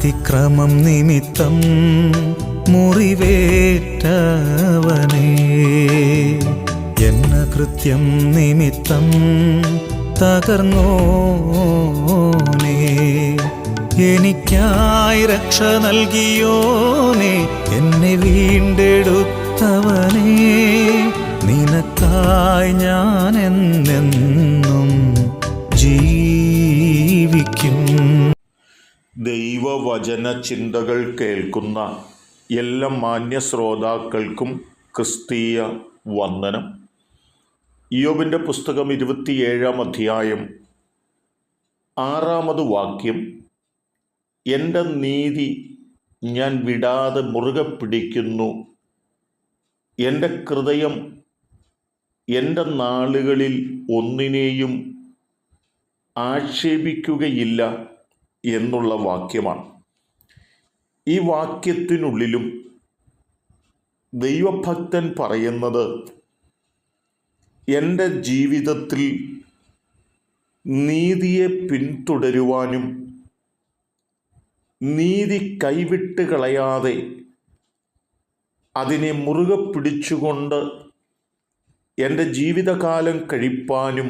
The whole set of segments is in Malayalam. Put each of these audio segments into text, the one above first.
അതിക്രമം നിമിത്തം മുറിവേറ്റവനേ, എന്ന കൃത്യം നിമിത്തം തകർന്നോനേ, എനിക്കായി രക്ഷ നൽകിയോനേ, എന്നെ വീണ്ടെടുത്തവനേ, നിനക്കായി ഞാൻ എന്നെന്നും ജീവിക്കും. ദൈവവചന ചിന്തകൾ കേൾക്കുന്ന എല്ലാ മാന്യ ശ്രോതാക്കൾക്കും ക്രിസ്തീയ വന്ദനം. ഇയ്യോബിൻ്റെ പുസ്തകം 27-ാം അധ്യായം 6-ാമത് വാക്യം, എൻ്റെ നീതി ഞാൻ വിടാതെ മുറുകെ പിടിക്കുന്നു, എൻ്റെ ഹൃദയം എൻ്റെ നാളുകളിൽ ഒന്നിനെയും ആക്ഷേപിക്കുകയില്ല എന്നുള്ള വാക്യമാണ്. ഈ വാക്യത്തിനുള്ളിലും ദൈവഭക്തൻ പറയുന്നത്, എൻ്റെ ജീവിതത്തിൽ നീതിയെ പിന്തുടരുവാനും നീതി കൈവിട്ട് കളയാതെ അതിനെ മുറുകെ പിടിച്ചുകൊണ്ട് എൻ്റെ ജീവിതകാലം കഴിപ്പാനും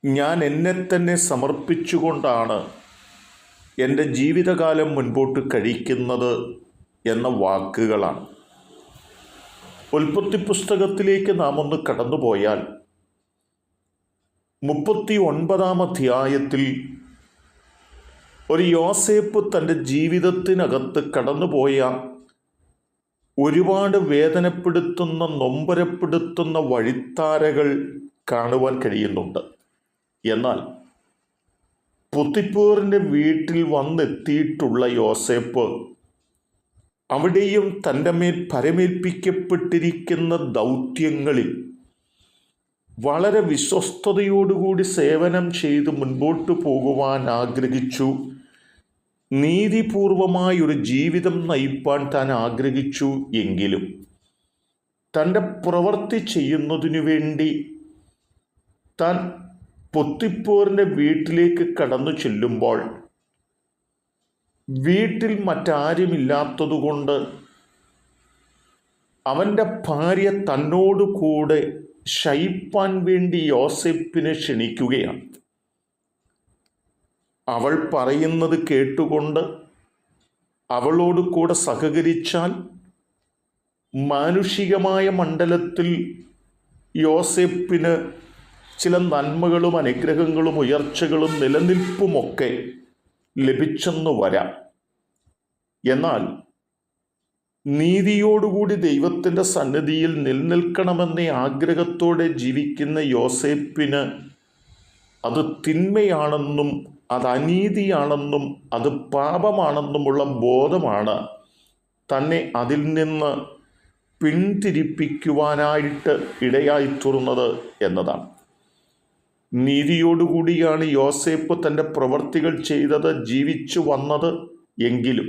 ഞാൻ എന്നെ തന്നെ സമർപ്പിച്ചുകൊണ്ടാണ് എൻ്റെ ജീവിതകാലം മുൻപോട്ട് കഴിക്കുന്നത് എന്ന വാക്കുകളാണ്. ഉൽപ്പത്തി പുസ്തകത്തിലേക്ക് നാം ഒന്ന് കടന്നുപോയാൽ 39-ാം അധ്യായത്തിൽ ഒരു യോസേപ്പ് തൻ്റെ ജീവിതത്തിനകത്ത് കടന്നുപോയ ഒരുപാട് വേദനപ്പെടുത്തുന്ന, നൊമ്പരപ്പെടുത്തുന്ന വഴിത്താരകൾ കാണുവാൻ കഴിയുന്നുണ്ട്. എന്നാൽ പൊത്തിഫേറിൻ്റെ വീട്ടിൽ വന്നെത്തിയിട്ടുള്ള യോസേപ്പ് അവിടെയും തൻ്റെ മേൽ പരമേൽപ്പിക്കപ്പെട്ടിരിക്കുന്ന ദൗത്യങ്ങളിൽ വളരെ വിശ്വസ്തയോടുകൂടി സേവനം ചെയ്ത് മുൻപോട്ട് പോകുവാൻ ആഗ്രഹിച്ചു. നീതിപൂർവമായൊരു ജീവിതം നയിപ്പാൻ താൻ ആഗ്രഹിച്ചു. എങ്കിലും തൻ്റെ പ്രവൃത്തി ചെയ്യുന്നതിനു വേണ്ടി താൻ പൊത്തിഫേറിൻ്റെ വീട്ടിലേക്ക് കടന്നു ചെല്ലുമ്പോൾ വീട്ടിൽ മറ്റാരുമില്ലാത്തതുകൊണ്ട് അവൻ്റെ ഭാര്യ തന്നോട് കൂടെ ശയിപ്പാൻ വേണ്ടി യോസേപ്പിനെ ക്ഷണിക്കുകയാണ്. അവൾ പറയുന്നത് കേട്ടുകൊണ്ട് അവളോട് കൂടെ സഹകരിച്ചാൽ മാനുഷികമായ മണ്ഡലത്തിൽ യോസേപ്പിന് ചില നന്മകളും അനുഗ്രഹങ്ങളും ഉയർച്ചകളും നിലനിൽപ്പുമൊക്കെ ലഭിച്ചെന്നു വരാം. എന്നാൽ നീതിയോടുകൂടി ദൈവത്തിൻ്റെ സന്നിധിയിൽ നിലനിൽക്കണമെന്ന ആഗ്രഹത്തോടെ ജീവിക്കുന്ന യോസേപ്പിന് അത് തിന്മയാണെന്നും അത് അനീതിയാണെന്നും അത് പാപമാണെന്നുമുള്ള ബോധമാണ് തന്നെ അതിൽ നിന്ന് പിന്തിരിപ്പിക്കുവാനായിട്ട് ഇടയായിത്തീർന്നത് എന്നതാണ്. നീതിയോടുകൂടിയാണ് യോസേപ്പ് തൻ്റെ പ്രവർത്തികൾ ചെയ്തത്, ജീവിച്ചു വന്നത്. എങ്കിലും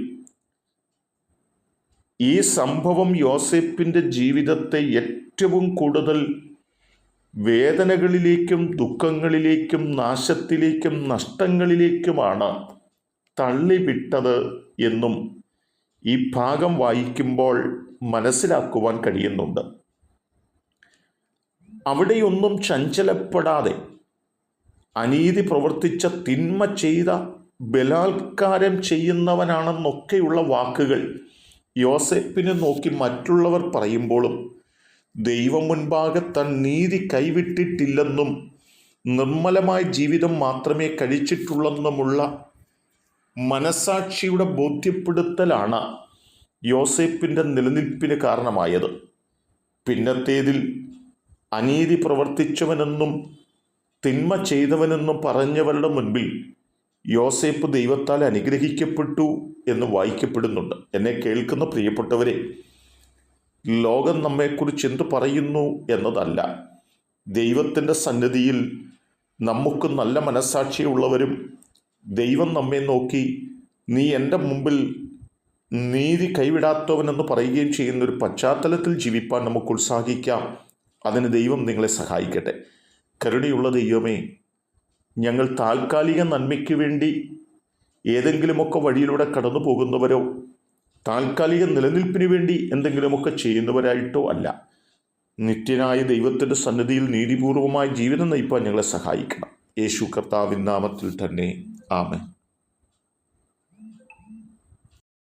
ഈ സംഭവം യോസേപ്പിൻ്റെ ജീവിതത്തെ ഏറ്റവും കൂടുതൽ വേദനകളിലേക്കും ദുഃഖങ്ങളിലേക്കും നാശത്തിലേക്കും നഷ്ടങ്ങളിലേക്കുമാണ് തള്ളിവിട്ടത് എന്നും ഈ ഭാഗം വായിക്കുമ്പോൾ മനസ്സിലാക്കുവാൻ കഴിയുന്നുണ്ട്. അവിടെയൊന്നും ചഞ്ചലപ്പെടാതെ അനീതി പ്രവർത്തിച്ച, തിന്മ ചെയ്ത, ബലാത്കാരം ചെയ്യുന്നവനാണെന്നൊക്കെയുള്ള വാക്കുകൾ യോസേപ്പിനെ നോക്കി മറ്റുള്ളവർ പറയുമ്പോഴും ദൈവം മുൻപാകെ താൻ നീതി കൈവിട്ടിട്ടില്ലെന്നും നിർമ്മലമായ ജീവിതം മാത്രമേ കഴിച്ചിട്ടുള്ളെന്നുമുള്ള മനസാക്ഷിയുടെ ബോധ്യപ്പെടുത്തലാണ് യോസേപ്പിൻ്റെ നിലനിൽപ്പിന് കാരണമായത്. പിന്നത്തേതിൽ അനീതി പ്രവർത്തിച്ചവനെന്നും തിന്മ ചെയ്തവനെന്നും പറഞ്ഞവരുടെ മുൻപിൽ യോസേപ്പ് ദൈവത്താൽ അനുഗ്രഹിക്കപ്പെട്ടു എന്ന് വായിക്കപ്പെടുന്നുണ്ട്. എന്നെ കേൾക്കുന്ന പ്രിയപ്പെട്ടവരെ, ലോകം നമ്മെക്കുറിച്ച് എന്തു പറയുന്നു എന്നതല്ല, ദൈവത്തിൻ്റെ സന്നിധിയിൽ നമുക്ക് നല്ല മനസ്സാക്ഷിയുള്ളവരും ദൈവം നമ്മെ നോക്കി നീ എൻ്റെ മുമ്പിൽ നീതി കൈവിടാത്തവനെന്ന് പറയുകയും ചെയ്യുന്നൊരു പശ്ചാത്തലത്തിൽ ജീവിപ്പാൻ നമുക്ക് ഉത്സാഹിക്കാം. അതിന് ദൈവം നിങ്ങളെ സഹായിക്കട്ടെ. കരുണയുള്ള ദൈവമേ, ഞങ്ങൾ താൽക്കാലിക നന്മയ്ക്ക് വേണ്ടി ഏതെങ്കിലുമൊക്കെ വഴിയിലൂടെ കടന്നു പോകുന്നവരോ താൽക്കാലിക നിലനിൽപ്പിന് വേണ്ടി എന്തെങ്കിലുമൊക്കെ ചെയ്യുന്നവരായിട്ടോ അല്ല. നിത്യനായ ദൈവത്തിൻ്റെ സന്നിധിയിൽ നീതിപൂർവമായ ജീവിതം നയിപ്പാൻ ഞങ്ങളെ സഹായിക്കണം. യേശു കർത്താവിൻ നാമത്തിൽ തന്നെ ആമേൻ.